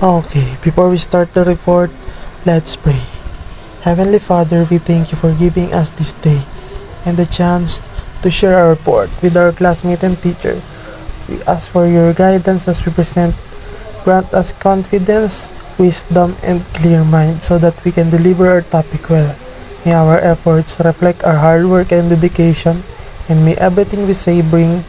Okay, before we start the report, let's pray. Heavenly Father, we thank you for giving us this day and the chance to share our report with our classmate and teacher. We ask for your guidance as we present. Grant us confidence, wisdom, and clear mind so that we can deliver our topic well. May our efforts reflect our hard work and dedication, and may everything we say bring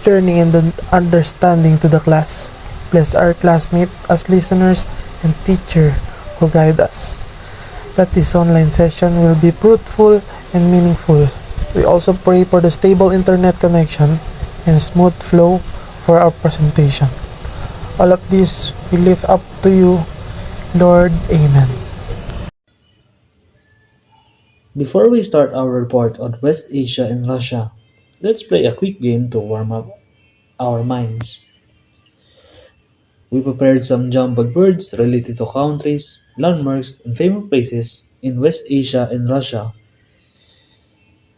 learning and understanding to the class. Bless our classmates as listeners and teacher who guide us. That this online session will be fruitful and meaningful. We also pray for the stable internet connection and smooth flow for our presentation. All of this we lift up to you, Lord. Amen. Before we start our report on West Asia and Russia, let's play a quick game to warm up our minds. We prepared some jumbled words related to countries, landmarks, and famous places in West Asia and Russia.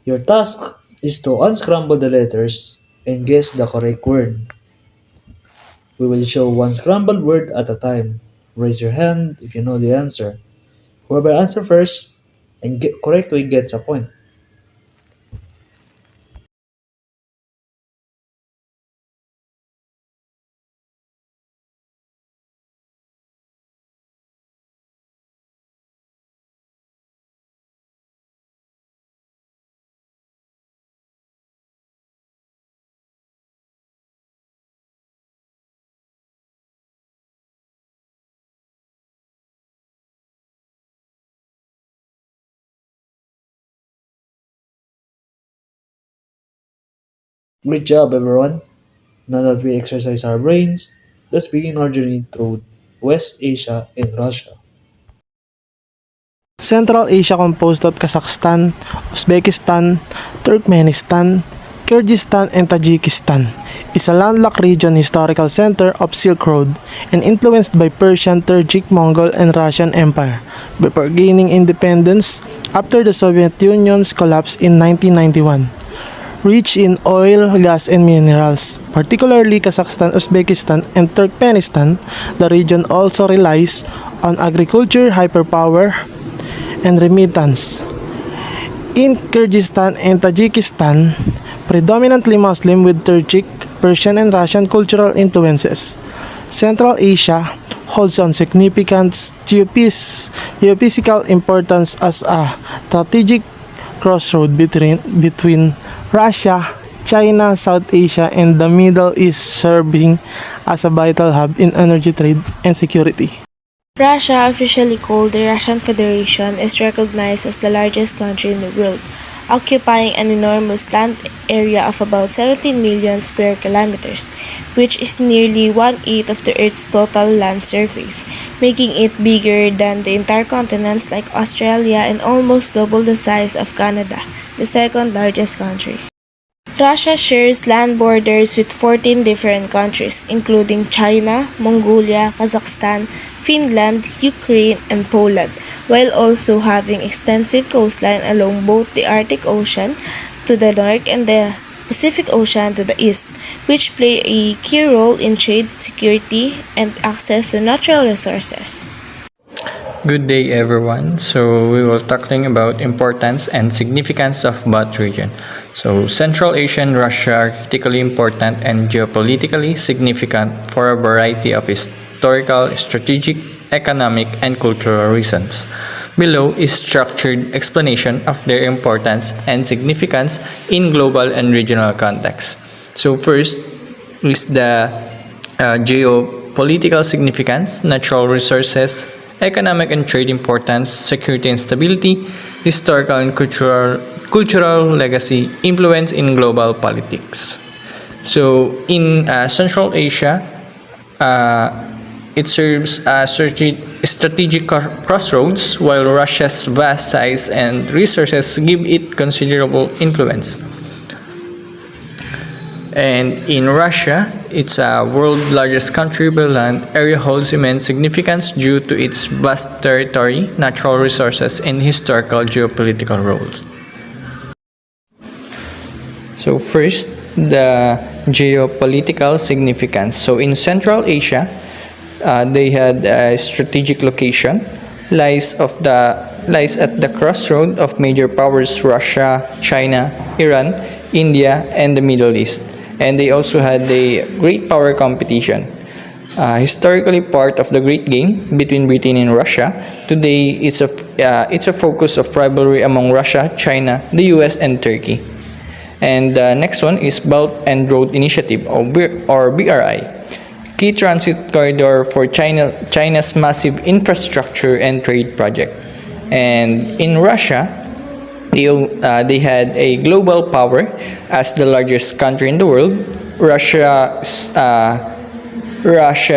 Your task is to unscramble the letters and guess the correct word. We will show one scrambled word at a time. Raise your hand if you know the answer. Whoever answers first and correctly gets a point. Great job, everyone! Now that we exercise our brains, let's begin our journey through West Asia and Russia. Central Asia composed of Kazakhstan, Uzbekistan, Turkmenistan, Kyrgyzstan, and Tajikistan is a landlocked region historical center of Silk Road and influenced by Persian, Turkic, Mongol, and Russian Empire before gaining independence after the Soviet Union's collapse in 1991. Rich in oil, gas, and minerals, particularly Kazakhstan, Uzbekistan, and Turkmenistan, the region also relies on agriculture, hyperpower, and remittance. In Kyrgyzstan and Tajikistan, predominantly Muslim with Turkic, Persian, and Russian cultural influences. Central Asia holds on significant geophysical importance as a strategic crossroad between Russia, China, South Asia, and the Middle East, serving as a vital hub in energy trade and security. Russia, officially called the Russian Federation, is recognized as the largest country in the world, occupying an enormous land area of about 17 million square kilometers, which is nearly one-eighth of the Earth's total land surface, making it bigger than the entire continents like Australia and almost double the size of Canada, the second largest country. Russia shares land borders with 14 different countries, including China, Mongolia, Kazakhstan, Finland, Ukraine, and Poland, while also having extensive coastline along both the Arctic Ocean to the north and the Pacific Ocean to the east, which play a key role in trade, security, and access to natural resources. Good day, everyone. So we will talking about importance and significance of both region. So Central Asia and Russia are critically important and geopolitically significant for a variety of historical, strategic, economic, and cultural reasons. Below is structured explanation of their importance and significance in global and regional context. So first is the geopolitical significance, natural resources, economic and trade importance, security and stability, historical and cultural legacy, influence in global politics. So in Central Asia, it serves as strategic crossroads, while Russia's vast size and resources give it considerable influence. And in Russia, it's a world largest country by land area, holds immense significance due to its vast territory, natural resources, and historical geopolitical roles. So first, the geopolitical significance. So in Central Asia, They had a strategic location, lies at the crossroad of major powers Russia, China, Iran, India, and the Middle East. And they also had a great power competition. Historically part of the Great Game between Britain and Russia, today it's a focus of rivalry among Russia, China, the US, and Turkey. And the next one is Belt and Road Initiative or BRI, key transit corridor for China's massive infrastructure and trade project. And in Russia, they had a global power as the largest country in the world. Russia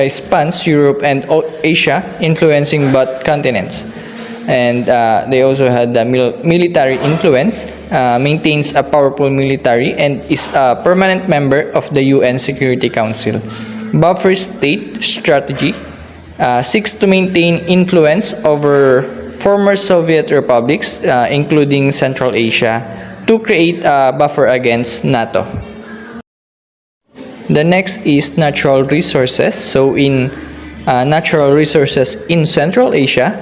spans Europe and Asia, influencing both continents. And they also had the military influence, maintains a powerful military, and is a permanent member of the UN Security Council. Buffer state strategy seeks to maintain influence over former Soviet republics, including Central Asia, to create a buffer against NATO. The next is natural resources. So in natural resources in Central Asia,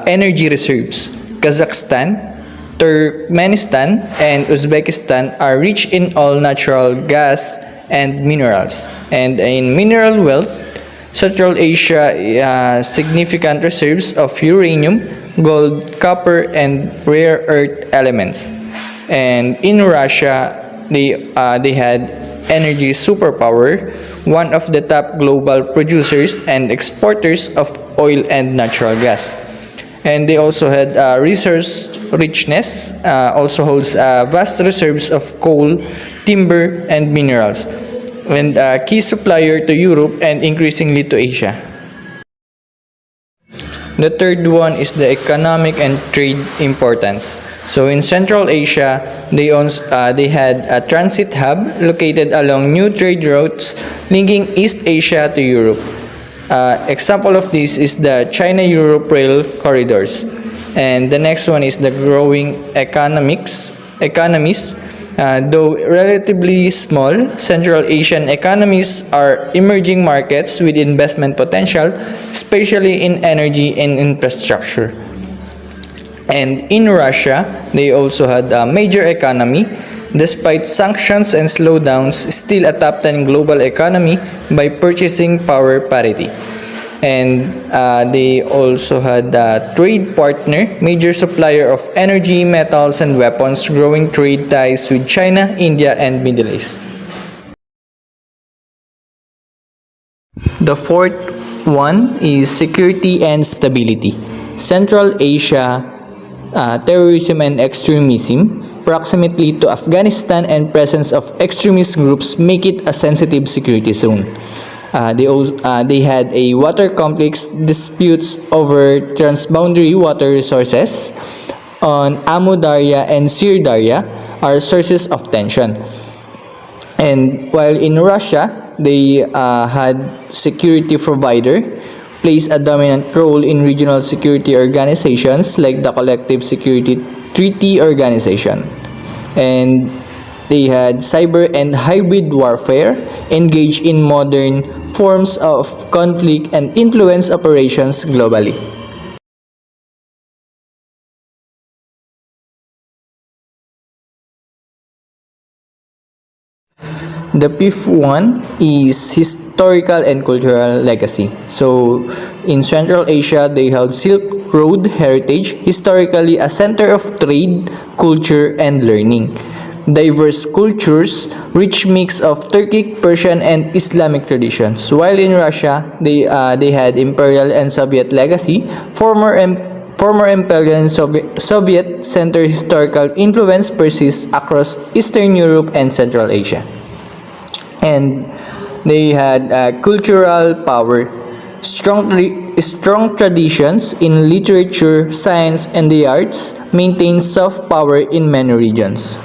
energy reserves. Kazakhstan, Turkmenistan, and Uzbekistan are rich in all natural gas and minerals. And in mineral wealth, Central Asia significant reserves of uranium, gold, copper, and rare earth elements. And in Russia, they had energy superpower, one of the top global producers and exporters of oil and natural gas. And they also had resource richness, also holds vast reserves of coal, timber, and minerals, and a key supplier to Europe and increasingly to Asia. The third one is the economic and trade importance. So in Central Asia, they had a transit hub located along new trade routes linking East Asia to Europe. Example of this is the China-Europe rail corridors. And the next one is the growing economies. Though relatively small, Central Asian economies are emerging markets with investment potential, especially in energy and infrastructure. And in Russia, they also had a major economy. Despite sanctions and slowdowns, still a top 10 global economy by purchasing power parity. And they also had a trade partner, major supplier of energy, metals, and weapons, growing trade ties with China, India, and Middle East. The fourth one is security and stability. Central Asia, terrorism and extremism, proximity to Afghanistan and presence of extremist groups make it a sensitive security zone. They had a water complex disputes over transboundary water resources on Amu Darya and Sir Darya are sources of tension. And while in Russia, they had security provider plays a dominant role in regional security organizations like the Collective Security Treaty Organization. And they had cyber and hybrid warfare, engage in modern forms of conflict and influence operations globally. The fifth one is historical and cultural legacy. So, in Central Asia, they held Silk Road heritage, historically a center of trade, culture, and learning. Diverse cultures, rich mix of Turkic, Persian, and Islamic traditions. While in Russia, they had imperial and Soviet legacy, former imperial and Soviet center historical influence persists across Eastern Europe and Central Asia. And they had cultural power, strong traditions in literature, science, and the arts, maintain soft power in many regions.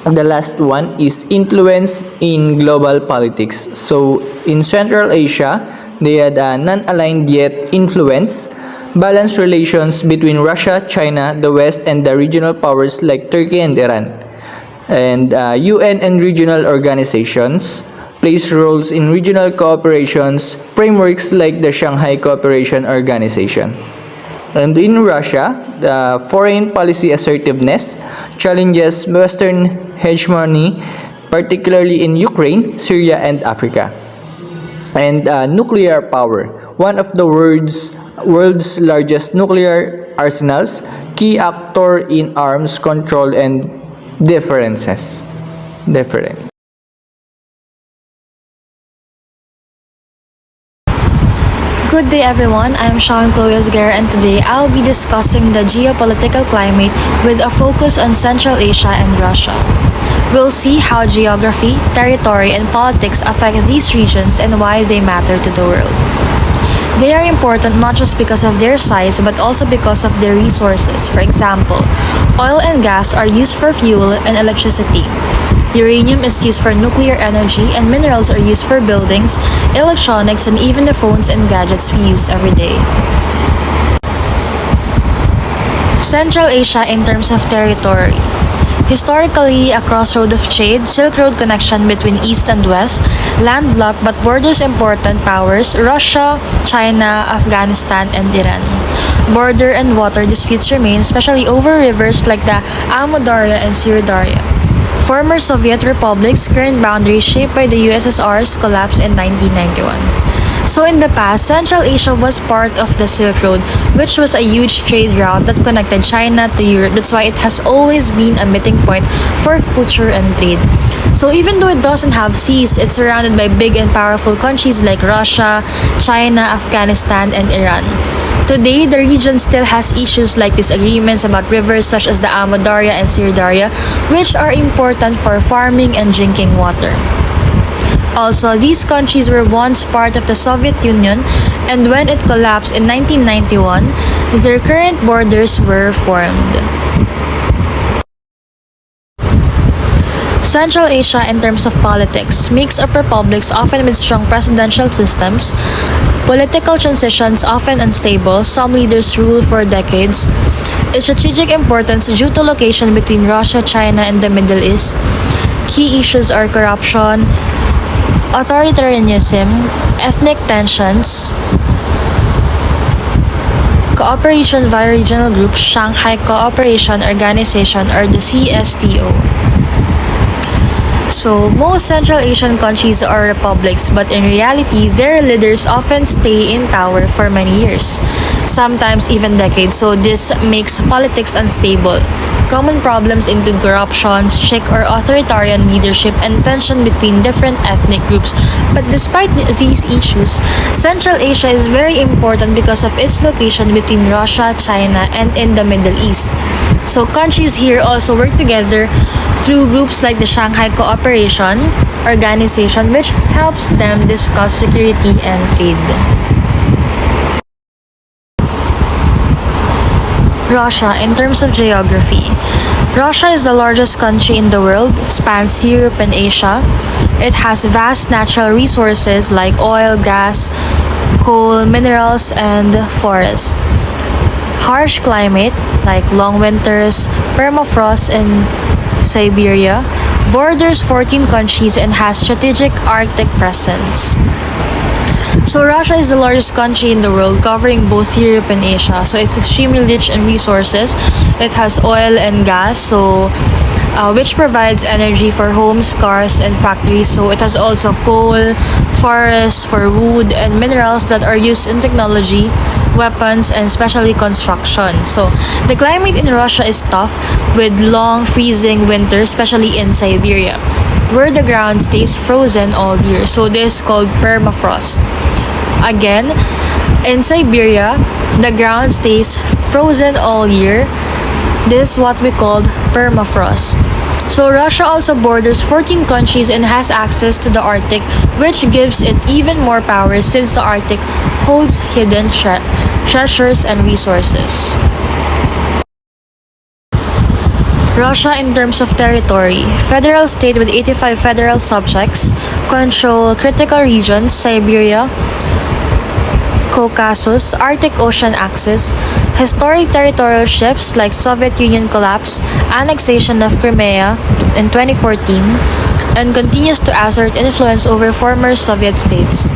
The last one is influence in global politics. So in Central Asia, they had a non-aligned yet influence, balanced relations between Russia, China, the West, and the regional powers like Turkey and Iran. And UN and regional organizations, plays roles in regional cooperations frameworks like the Shanghai Cooperation Organization. And in Russia, the foreign policy assertiveness challenges Western hegemony, particularly in Ukraine, Syria, and Africa. And nuclear power, one of the world's largest nuclear arsenals, key actor in arms control and difference. Good day everyone, I'm Sean Chloe Esguerra and today I'll be discussing the geopolitical climate with a focus on Central Asia and Russia. We'll see how geography, territory, and politics affect these regions and why they matter to the world. They are important not just because of their size but also because of their resources. For example, oil and gas are used for fuel and electricity. Uranium is used for nuclear energy and minerals are used for buildings, electronics, and even the phones and gadgets we use every day. Central Asia in terms of territory. Historically, a crossroad of trade, Silk Road connection between East and West, landlocked but borders important powers, Russia, China, Afghanistan, and Iran. Border and water disputes remain, especially over rivers like the Amu Darya and Syr Darya. Former Soviet republics' current boundaries shaped by the USSR's collapse in 1991. So in the past, Central Asia was part of the Silk Road, which was a huge trade route that connected China to Europe. That's why it has always been a meeting point for culture and trade. So even though it doesn't have seas, it's surrounded by big and powerful countries like Russia, China, Afghanistan, and Iran. Today, the region still has issues like disagreements about rivers such as the Amu Darya and Syr Darya, which are important for farming and drinking water. Also, these countries were once part of the Soviet Union, and when it collapsed in 1991, their current borders were formed. Central Asia in terms of politics, mix of republics often with strong presidential systems, political transitions often unstable, some leaders rule for decades, strategic importance due to location between Russia, China, and the Middle East. Key issues are corruption, authoritarianism, ethnic tensions, cooperation via regional groups, Shanghai Cooperation Organization or the CSTO. So, most Central Asian countries are republics, but in reality, their leaders often stay in power for many years, sometimes even decades, so this makes politics unstable. Common problems include corruption, strict or authoritarian leadership, and tension between different ethnic groups. But despite these issues, Central Asia is very important because of its location between Russia, China, and in the Middle East. So countries here also work together through groups like the Shanghai Cooperation Organization, which helps them discuss security and trade. Russia in terms of geography. Russia is the largest country in the world, spans Europe and Asia. It has vast natural resources like oil, gas, coal, minerals, and forests. Harsh climate like long winters, permafrost in Siberia, borders 14 countries and has strategic Arctic presence. So Russia is the largest country in the world, covering both Europe and Asia. So it's extremely rich in resources. It has oil and gas, which provides energy for homes, cars, and factories. So it has also coal, forests for wood, and minerals that are used in technology, weapons, and especially construction. So the climate in Russia is tough, with long freezing winters, especially in Siberia, where the ground stays frozen all year. So this is called permafrost. Again, in Siberia, the ground stays frozen all year. This is what we call permafrost. So Russia also borders 14 countries and has access to the Arctic, which gives it even more power since the Arctic holds hidden treasures and resources. Russia in terms of territory. Federal state with 85 federal subjects, control critical regions, Siberia, Caucasus, Arctic Ocean axis, historic territorial shifts like Soviet Union collapse, annexation of Crimea in 2014, and continues to assert influence over former Soviet states.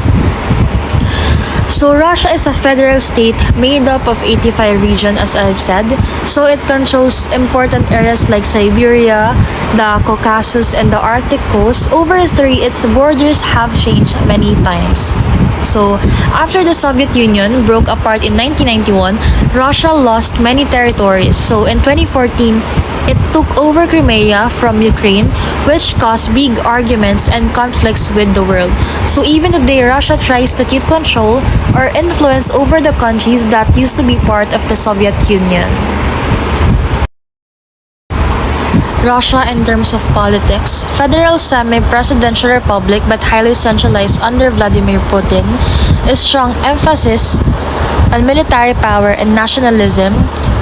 So Russia is a federal state made up of 85 regions, as I've said. So it controls important areas like Siberia, the Caucasus, and the Arctic coast. Over history, its borders have changed many times. So after the Soviet Union broke apart in 1991, Russia lost many territories. So in 2014, it took over Crimea from Ukraine, which caused big arguments and conflicts with the world. So even today, Russia tries to keep control or influence over the countries that used to be part of the Soviet Union. Russia in terms of politics, federal semi-presidential republic but highly centralized under Vladimir Putin, a strong emphasis on military power and nationalism,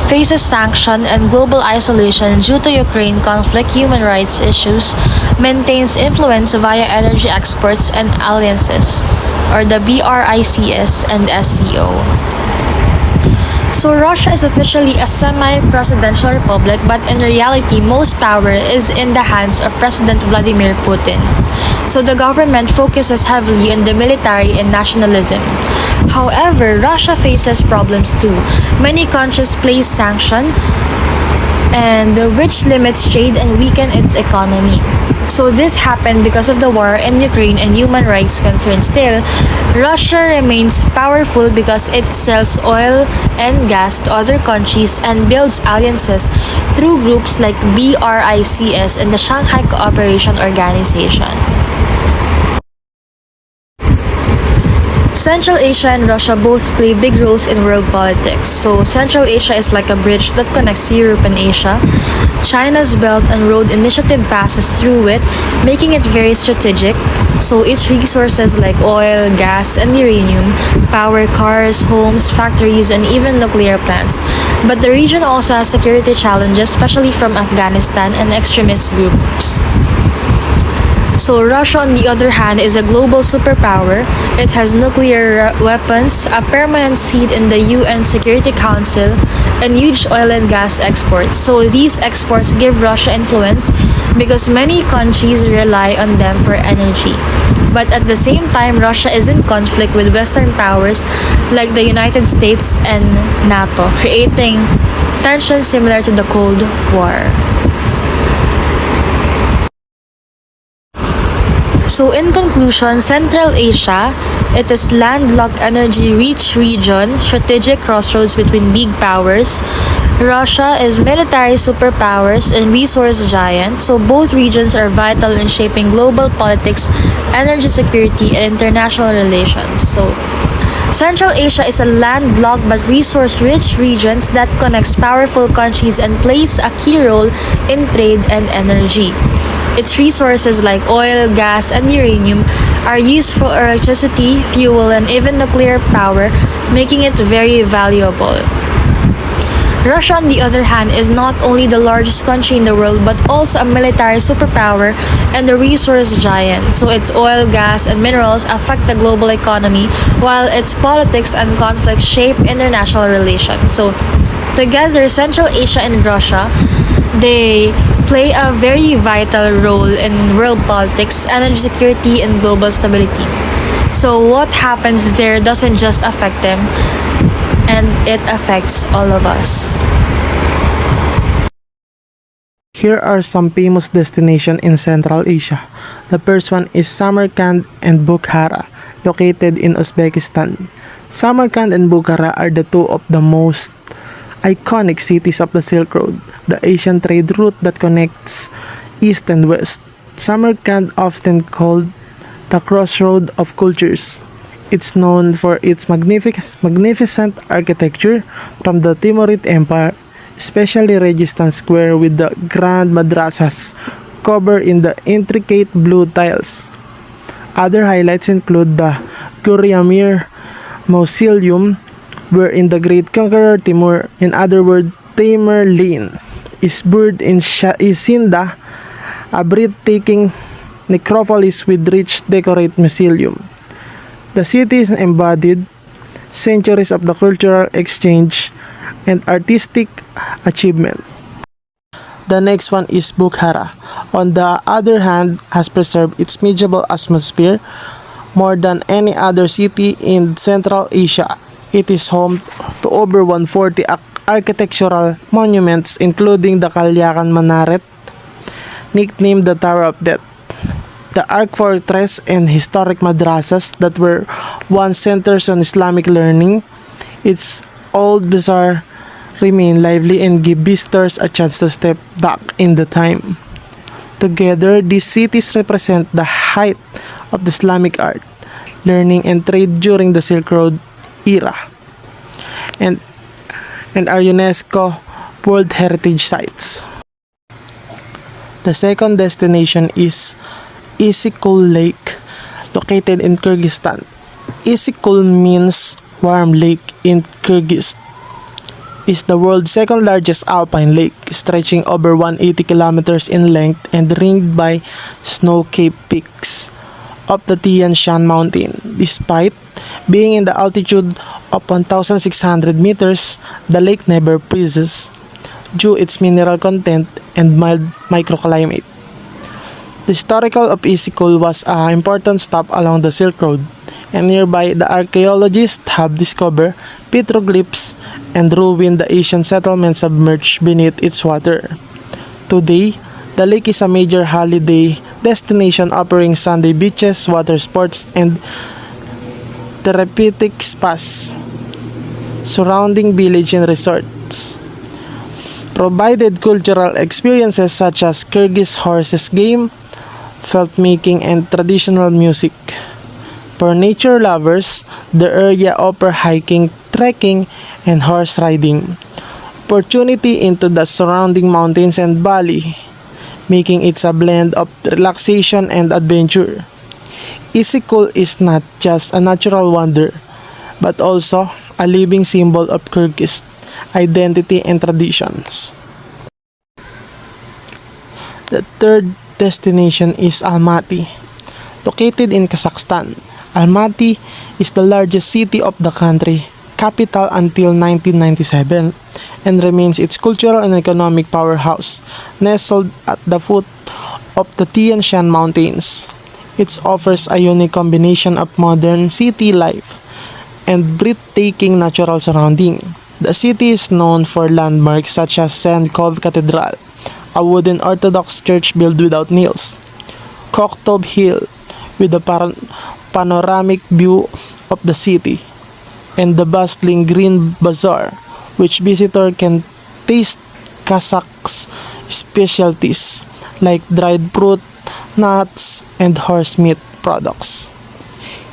faces sanction and global isolation due to Ukraine conflict, human rights issues, maintains influence via energy exports and alliances, or the BRICS and SCO. So Russia is officially a semi-presidential republic, but in reality, most power is in the hands of President Vladimir Putin. So the government focuses heavily on the military and nationalism. However, Russia faces problems too. Many countries place sanctions and which limits trade and weaken its economy. So this happened because of the war in Ukraine and human rights concerns. Still, Russia remains powerful because it sells oil and gas to other countries and builds alliances through groups like BRICS and the Shanghai Cooperation Organization. Central Asia and Russia both play big roles in world politics. So Central Asia is like a bridge that connects Europe and Asia. China's Belt and Road Initiative passes through it, making it very strategic. So its resources like oil, gas, and uranium power cars, homes, factories, and even nuclear plants. But the region also has security challenges, especially from Afghanistan and extremist groups. So Russia, on the other hand, is a global superpower. It has nuclear weapons, a permanent seat in the UN Security Council, and huge oil and gas exports. So these exports give Russia influence because many countries rely on them for energy. But at the same time, Russia is in conflict with Western powers like the United States and NATO, creating tensions similar to the Cold War. So in conclusion, Central Asia, it is landlocked energy-rich region, strategic crossroads between big powers. Russia is military superpowers and resource giant, so both regions are vital in shaping global politics, energy security, and international relations. So Central Asia is a landlocked but resource-rich region that connects powerful countries and plays a key role in trade and energy. Its resources like oil, gas, and uranium are used for electricity, fuel, and even nuclear power, making it very valuable. Russia, on the other hand, is not only the largest country in the world but also a military superpower and a resource giant. So its oil, gas, and minerals affect the global economy, while its politics and conflicts shape international relations. So together, Central Asia and Russia, they play a very vital role in world politics, energy security, and global stability. So what happens there doesn't just affect them, and it affects all of us. Here are some famous destinations in Central Asia. The first one is Samarkand and Bukhara, located in Uzbekistan. Samarkand and Bukhara are the two of the most iconic cities of the Silk Road, the Asian trade route that connects east and west. Samarkand, often called the crossroad of cultures, it's known for its magnificent architecture from the Timurid Empire, especially Registan Square with the grand madrasas covered in the intricate blue tiles. Other highlights include the Guriamir Mausoleum, wherein the great conqueror Timur, in other words Tamerlane, is buried in Isinda, a breathtaking necropolis with rich decorated mausoleum. The city is embodied centuries of the cultural exchange and artistic achievement. The next one is Bukhara, on the other hand, has preserved its measurable atmosphere more than any other city in Central Asia. It is home to over 140 architectural monuments, including the Kalyakan Minaret, nicknamed the Tower of Death, the Ark Fortress, and historic madrasas that were once centers on Islamic learning. Its old bazaar remain lively and give visitors a chance to step back in the time. Together, these cities represent the height of the Islamic art, learning, and trade during the Silk Road era, and are UNESCO World Heritage Sites. The second destination is Isyk-Kul Lake, located in Kyrgyzstan. Isyk-Kul means warm lake in Kyrgyz. Is the world's second largest alpine lake, stretching over 180 kilometers in length and ringed by snow-capped peaks of the Tian Shan mountain. Despite being in the altitude of 1,600 meters, the lake never freezes due its mineral content and mild microclimate. The historical of Isyk-Kul was an important stop along the Silk Road, and nearby the archaeologists have discovered petroglyphs and ruined the ancient settlement submerged beneath its water. Today, the lake is a major holiday destination offering Sunday beaches, water sports, and therapeutic spas, surrounding village and resorts. Provided cultural experiences such as Kyrgyz horses game, felt making, and traditional music. For nature lovers, the area offers hiking, trekking, and horse riding opportunity into the surrounding mountains and valley, making it a blend of relaxation and adventure. Isyk-Kul is not just a natural wonder, but also a living symbol of Kyrgyz identity and traditions. The third destination is Almaty, located in Kazakhstan. Almaty is the largest city of the country, capital until 1997, and remains its cultural and economic powerhouse, nestled at the foot of the Tian Shan Mountains. It offers a unique combination of modern city life and breathtaking natural surrounding. The city is known for landmarks such as St. Kov Cathedral, a wooden Orthodox church built without nails, Koktov Hill with a panoramic view of the city, and the bustling Green Bazaar, which visitor can taste Kazakh's specialties like dried fruit, nuts, and horse meat products.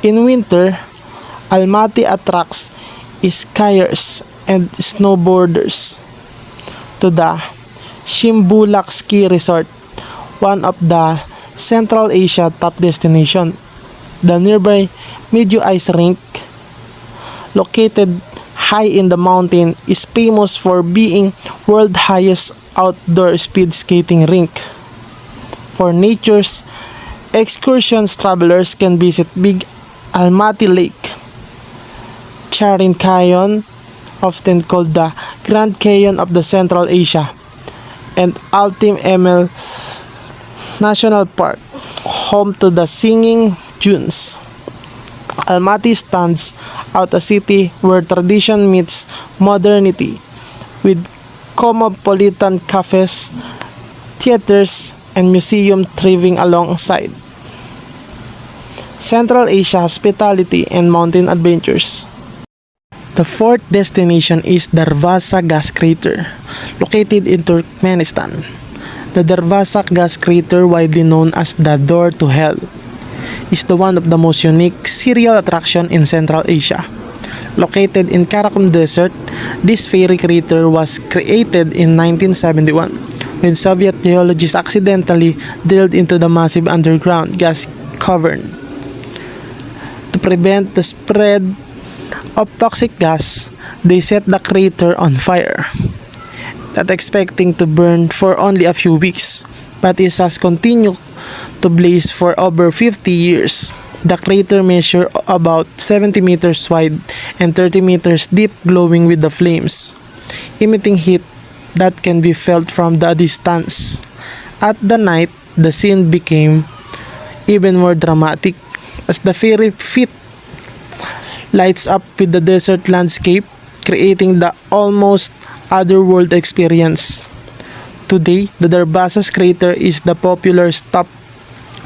In winter, Almaty attracts skiers and snowboarders to the Shimbulak Ski Resort, one of the Central Asia top destination. The nearby Medio Ice Rink, located high in the mountain, is famous for being world's highest outdoor speed skating rink. For nature's excursions, travelers can visit Big Almaty Lake, Charin Canyon, often called the Grand Canyon of the Central Asia, and Altim Emel National Park, home to the Singing Dunes. Almaty stands out a city where tradition meets modernity, with cosmopolitan cafes, theaters, and museums thriving alongside Central Asia hospitality and mountain adventures. The fourth destination is Darvaza Gas Crater, located in Turkmenistan. The Darvaza Gas Crater, widely known as the Door to Hell, is the one of the most unique serial attraction in Central Asia. Located in Karakum Desert, this fiery crater was created in 1971 when Soviet geologists accidentally drilled into the massive underground gas cavern. To prevent the spread of toxic gas, they set the crater on fire, not expecting to burn for only a few weeks, but it has continued to blaze for over 50 years. The crater measures about 70 meters wide and 30 meters deep, glowing with the flames, emitting heat that can be felt from the distance. At the night, the scene became even more dramatic as the ferry fit lights up with the desert landscape, creating the almost otherworld experience. Today, the Darbassas crater is the popular stop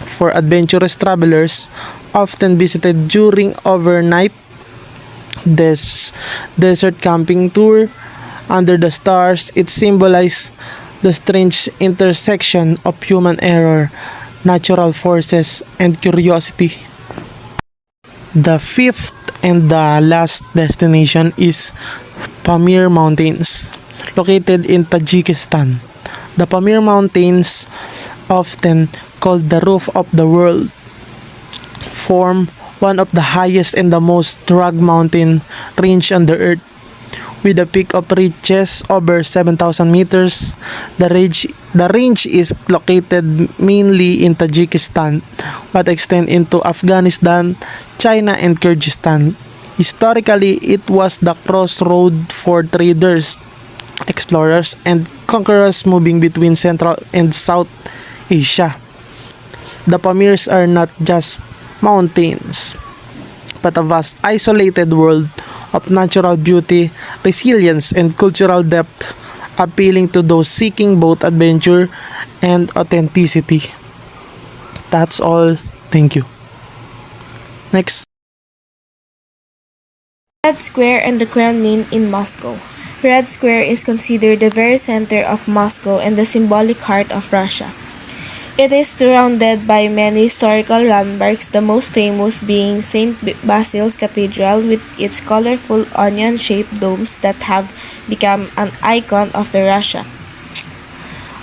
for adventurous travelers, often visited during overnight desert camping tour. Under the stars, it symbolizes the strange intersection of human error, natural forces, and curiosity. The fifth and the last destination is Pamir Mountains, located in Tajikistan. The Pamir Mountains, often called the roof of the world, form one of the highest and the most rugged mountain range on the earth. With a peak of reaches over 7,000 meters, the range is located mainly in Tajikistan but extend into Afghanistan, China, and Kyrgyzstan. Historically, it was the crossroad for traders, explorers, and conquerors moving between Central and South Asia. The Pamirs are not just mountains, but a vast isolated world of natural beauty, resilience, and cultural depth, appealing to those seeking both adventure and authenticity. That's all. Thank you. Next. Red Square and the Kremlin in Moscow. Red Square is considered the very center of Moscow and the symbolic heart of Russia. It is surrounded by many historical landmarks, the most famous being St. Basil's Cathedral with its colorful onion-shaped domes that have become an icon of the Russia.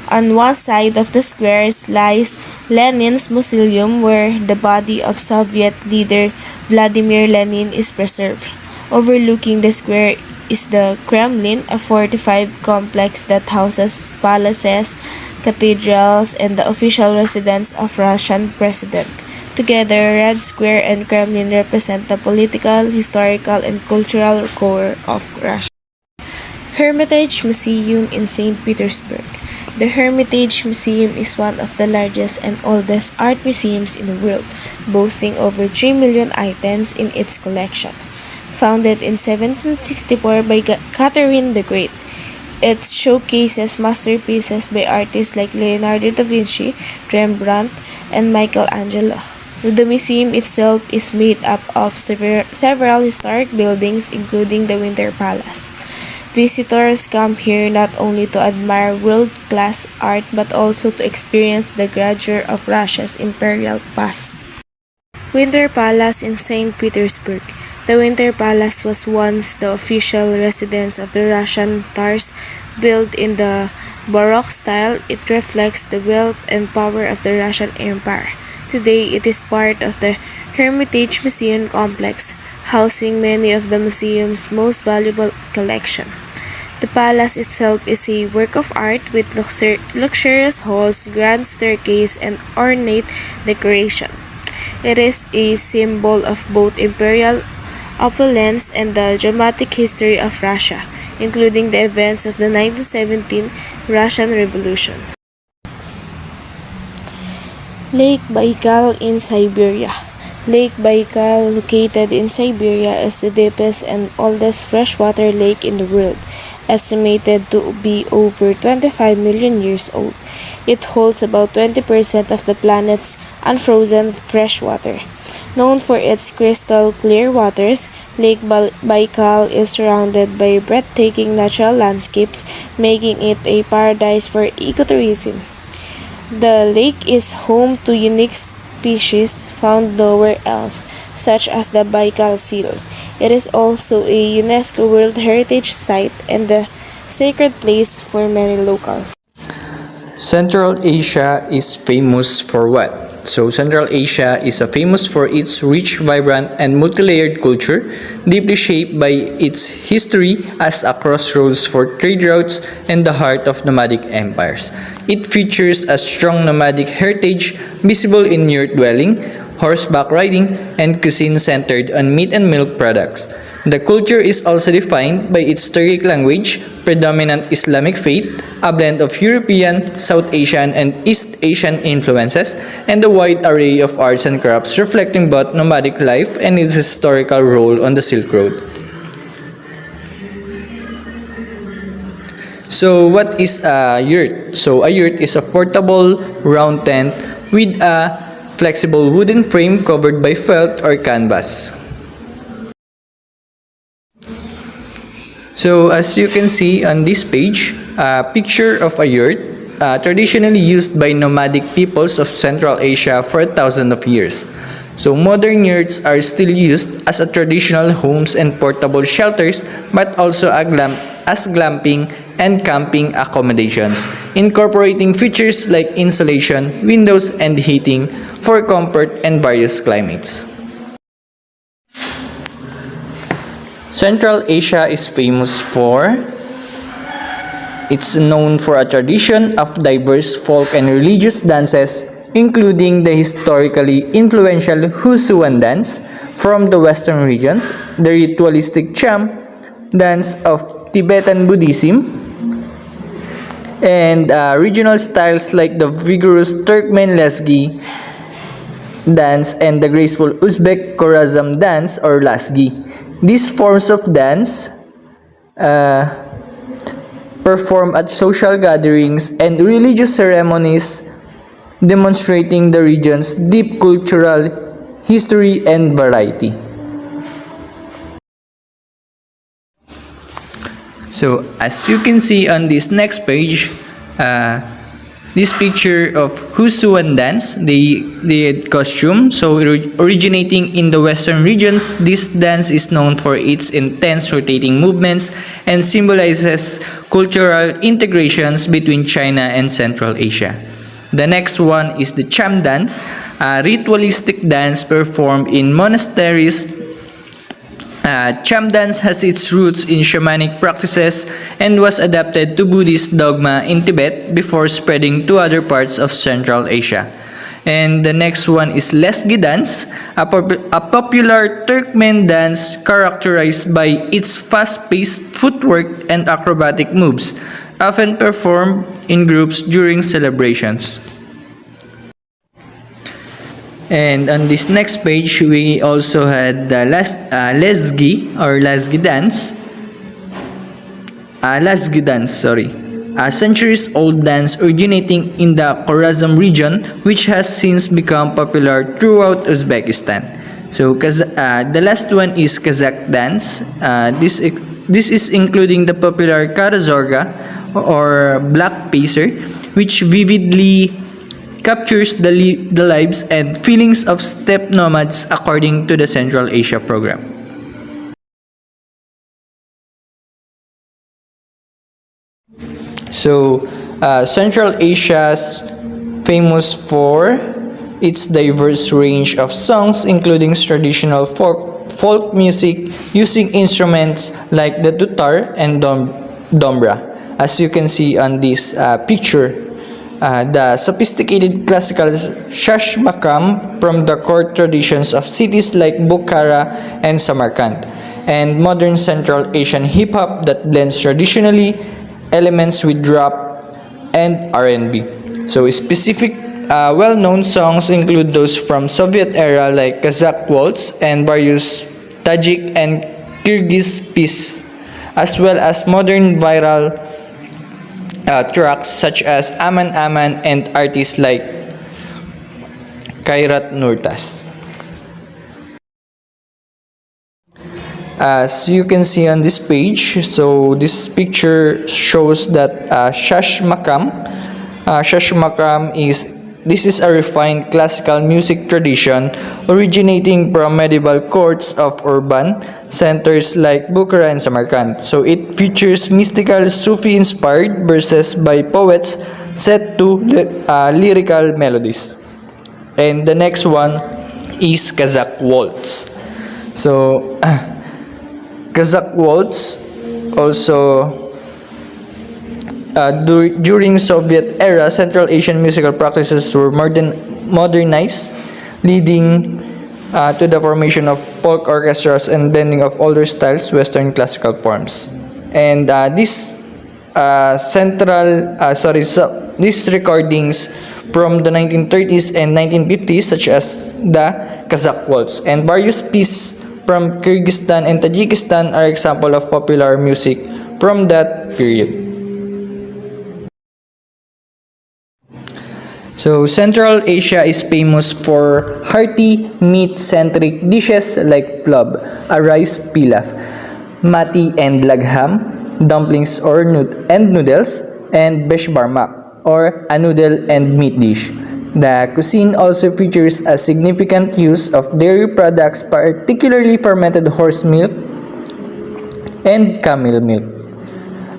On one side of the square lies Lenin's mausoleum where the body of Soviet leader Vladimir Lenin is preserved. Overlooking the square is the Kremlin, a fortified complex that houses palaces, cathedrals, and the official residence of Russian president. Together, Red Square and Kremlin represent the political, historical, and cultural core of Russia. Hermitage Museum in St. Petersburg. The Hermitage Museum is one of the largest and oldest art museums in the world, boasting over 3 million items in its collection. Founded in 1764 by Catherine the Great, it showcases masterpieces by artists like Leonardo da Vinci, Rembrandt, and Michelangelo. The museum itself is made up of several historic buildings, including the Winter Palace. Visitors come here not only to admire world-class art but also to experience the grandeur of Russia's imperial past. Winter Palace in St. Petersburg. The Winter Palace was once the official residence of the Russian Tsars. Built in the Baroque style, it reflects the wealth and power of the Russian Empire. Today, it is part of the Hermitage Museum complex, housing many of the museum's most valuable collection. The palace itself is a work of art with luxurious halls, grand staircase, and ornate decoration. It is a symbol of both imperial opulence and the dramatic history of Russia, including the events of the 1917 Russian Revolution. Lake Baikal in Siberia. Lake Baikal, located in Siberia, is the deepest and oldest freshwater lake in the world, estimated to be over 25 million years old. It holds about 20% of the planet's unfrozen freshwater. Known for its crystal clear waters, Lake Baikal is surrounded by breathtaking natural landscapes, making it a paradise for ecotourism. The lake is home to unique species found nowhere else, such as the Baikal seal. It is also a UNESCO World Heritage Site and a sacred place for many locals. Central Asia is famous for what? So Central Asia is famous for its rich, vibrant, and multi-layered culture, deeply shaped by its history as a crossroads for trade routes and the heart of nomadic empires. It features a strong nomadic heritage visible in yurt dwelling, horseback riding, and cuisine centered on meat and milk products. The culture is also defined by its Turkic language, predominant Islamic faith, a blend of European, South Asian, and East Asian influences, and a wide array of arts and crafts reflecting both nomadic life and its historical role on the Silk Road. So what is a yurt? So a yurt is a portable round tent with a flexible wooden frame covered by felt or canvas. So as you can see on this page, a picture of a yurt, traditionally used by nomadic peoples of Central Asia for thousands of years. So modern yurts are still used as a traditional homes and portable shelters, but also as glamping and camping accommodations, incorporating features like insulation, windows, and heating for comfort and various climates. Central Asia is famous for it's known for a tradition of diverse folk and religious dances, including the historically influential Husuan dance from the western regions, the ritualistic Cham dance of Tibetan Buddhism, and regional styles like the vigorous Turkmen Lasgi dance and the graceful Uzbek Khorazm dance or Lasgi. These forms of dance perform at social gatherings and religious ceremonies, demonstrating the region's deep cultural history and variety. So as you can see on this next page, this picture of Husuan dance, the costume. So originating in the western regions, this dance is known for its intense rotating movements and symbolizes cultural integrations between China and Central Asia. The next one is the Cham dance, a ritualistic dance performed in monasteries. Cham dance has its roots in shamanic practices and was adapted to Buddhist dogma in Tibet before spreading to other parts of Central Asia. And the next one is Lesgi dance, a popular Turkmen dance characterized by its fast-paced footwork and acrobatic moves, often performed in groups during celebrations. And on this next page, we also had the Lesgi or Lasgi dance. Lasgi dance, sorry. A centuries-old dance originating in the Khorazm region, which has since become popular throughout Uzbekistan. So the last one is Kazakh dance. This is including the popular Karazorga or Black Pacer, which vividly captures the lives and feelings of steppe nomads according to the Central Asia program. So, Central Asia's famous for its diverse range of songs, including traditional folk music using instruments like the dutar and dombra. As you can see on this picture, the sophisticated classical shash makam from the court traditions of cities like Bukhara and Samarkand, and modern Central Asian hip-hop that blends traditionally elements with rap and R&B. So specific well-known songs include those from Soviet era like Kazakh Waltz and various Tajik and Kyrgyz pieces, as well as modern viral tracks such as Aman Aman and artists like Kairat Nurtas. As you can see on this page, so this picture shows that Shash Makam is a refined classical music tradition originating from medieval courts of urban centers like Bukhara and Samarkand. So it features mystical Sufi-inspired verses by poets set to lyrical melodies. And the next one is Kazakh Waltz. So Kazakh Waltz also during Soviet era, Central Asian musical practices were modernized, leading to the formation of folk orchestras and blending of older styles, Western classical forms. And these recordings from the 1930s and 1950s, such as the Kazakh Waltz, and various pieces from Kyrgyzstan and Tajikistan are example of popular music from that period. So Central Asia is famous for hearty, meat-centric dishes like plov, a rice pilaf, mati and lagham, dumplings and noodles, and beshbarmak, or a noodle and meat dish. The cuisine also features a significant use of dairy products, particularly fermented horse milk and camel milk,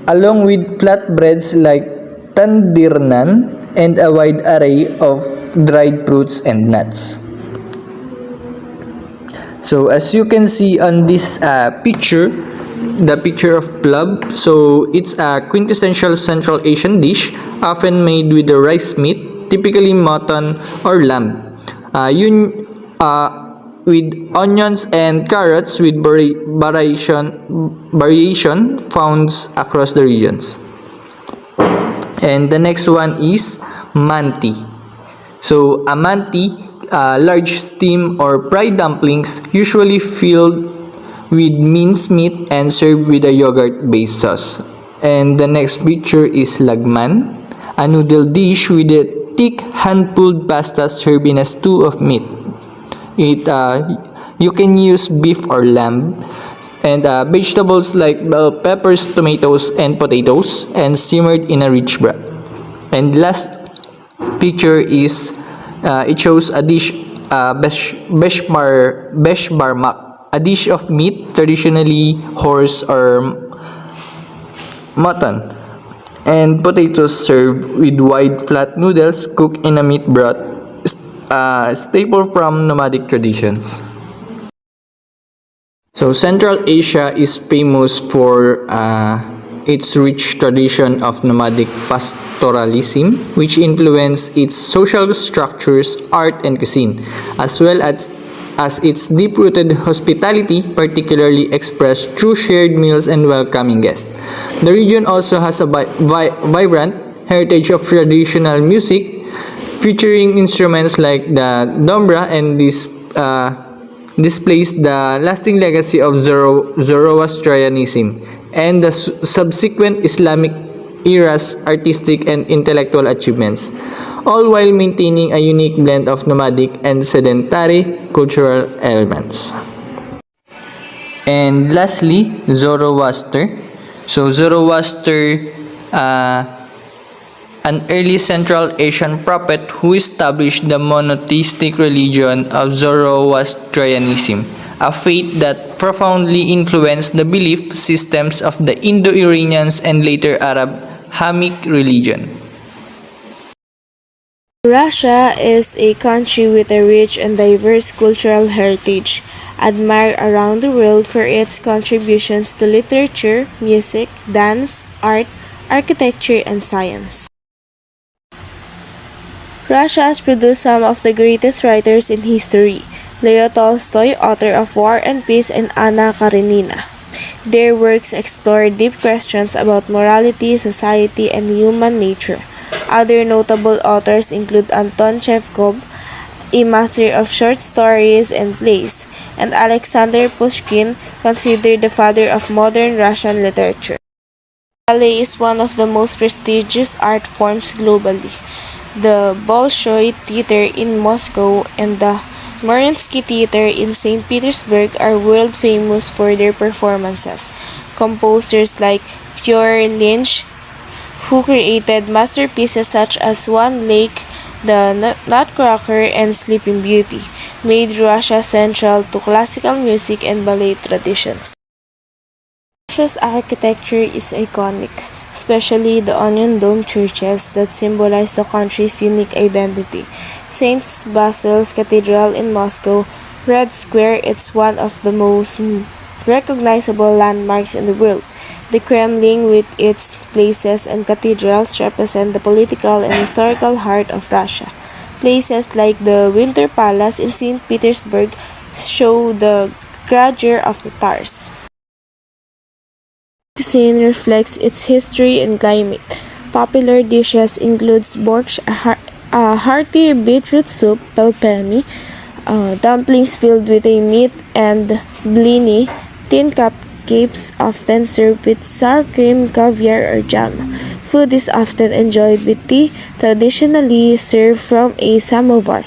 along with flatbreads like tandirnan and a wide array of dried fruits and nuts. So as you can see on this picture, the picture of plov, so it's a quintessential Central Asian dish, often made with the rice meat, typically mutton or lamb, with onions and carrots with variation found across the regions. And the next one is manti. So a manti, large steam or fried dumplings, usually filled with minced meat and served with a yogurt-based sauce. And the next picture is lagman, a noodle dish with a thick hand-pulled pasta served in a stew of meat. You can use beef or lamb, and vegetables like bell peppers, tomatoes, and potatoes, and simmered in a rich broth. And last picture is it shows a dish, beshbarmak, a dish of meat, traditionally horse or mutton, and potatoes served with wide flat noodles cooked in a meat broth, staple from nomadic traditions. So Central Asia is famous for its rich tradition of nomadic pastoralism, which influenced its social structures, art, and cuisine, as well as its deep-rooted hospitality, particularly expressed through shared meals and welcoming guests. The region also has a vibrant heritage of traditional music, featuring instruments like the dombra, and this displays the lasting legacy of Zoroastrianism and the subsequent Islamic era's artistic and intellectual achievements, all while maintaining a unique blend of nomadic and sedentary cultural elements. And lastly, Zoroaster. So Zoroaster, an early Central Asian prophet who established the monotheistic religion of Zoroastrianism, a faith that profoundly influenced the belief systems of the Indo-Iranians and later Arab Hamitic religion. Russia is a country with a rich and diverse cultural heritage, admired around the world for its contributions to literature, music, dance, art, architecture, and science. Russia has produced some of the greatest writers in history: Leo Tolstoy, author of War and Peace, and Anna Karenina. Their works explore deep questions about morality, society, and human nature. Other notable authors include Anton Chekhov, a master of short stories and plays, and Alexander Pushkin, considered the father of modern Russian literature. Ballet is one of the most prestigious art forms globally. The Bolshoi Theater in Moscow and the Mariinsky Theater in St. Petersburg are world famous for their performances. Composers like Fyodor Lynch, who created masterpieces such as Swan Lake, The Nutcracker, and Sleeping Beauty, made Russia central to classical music and ballet traditions. Russia's architecture is iconic, especially the onion dome churches that symbolize the country's unique identity. St. Basil's Cathedral in Moscow, Red Square, it's one of the most recognizable landmarks in the world. The Kremlin, with its palaces and cathedrals, represent the political and historical heart of Russia. Places like the Winter Palace in St. Petersburg show the grandeur of the Tars. Cuisine reflects its history and climate. Popular dishes includes borscht, a hearty beetroot soup, pelpeni, dumplings filled with a meat, and blini, tin cupcakes often served with sour cream, caviar, or jam. Food is often enjoyed with tea, traditionally served from a samovar.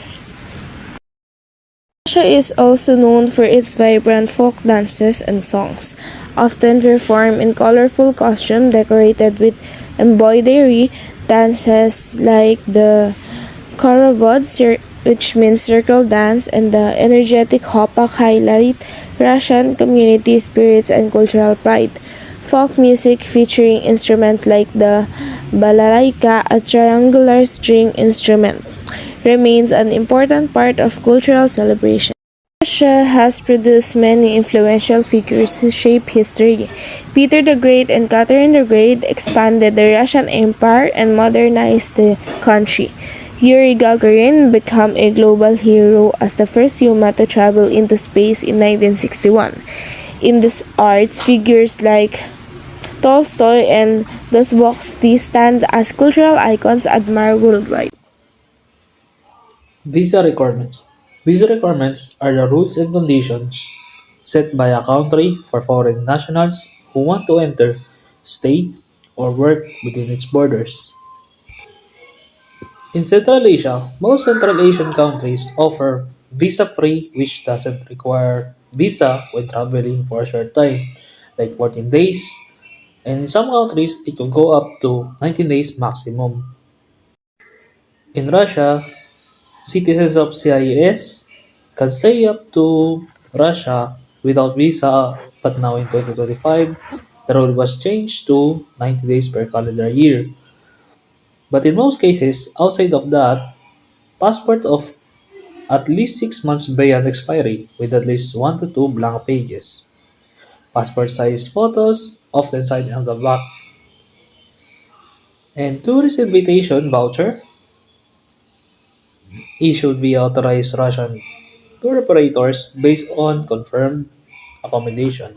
Russia is also known for its vibrant folk dances and songs, often performed in colorful costumes decorated with embroidery. Dances like the Khorovod, which means circle dance, and the energetic Hopak highlight Russian community spirits and cultural pride. Folk music featuring instruments like the balalaika, a triangular string instrument, remains an important part of cultural celebration. Russia has produced many influential figures who shape history. Peter the Great and Catherine the Great expanded the Russian Empire and modernized the country. Yuri Gagarin became a global hero as the first human to travel into space in 1961. In the arts, figures like Tolstoy and Dostoevsky stand as cultural icons admired worldwide. Visa requirements. Visa requirements are the rules and conditions set by a country for foreign nationals who want to enter, stay, or work within its borders. In Central Asia, most Central Asian countries offer visa-free, which doesn't require visa when traveling for a short time, like 14 days, and in some countries it could go up to 19 days maximum. In Russia, citizens of CIS can stay up to Russia without visa, but now in 2025, the rule was changed to 90 days per calendar year. But in most cases, outside of that, passport of at least 6 months beyond expiry with at least 1 to 2 blank pages. Passport size photos, often signed on the back, and tourist invitation voucher issued via authorized Russian tour operators based on confirmed accommodation.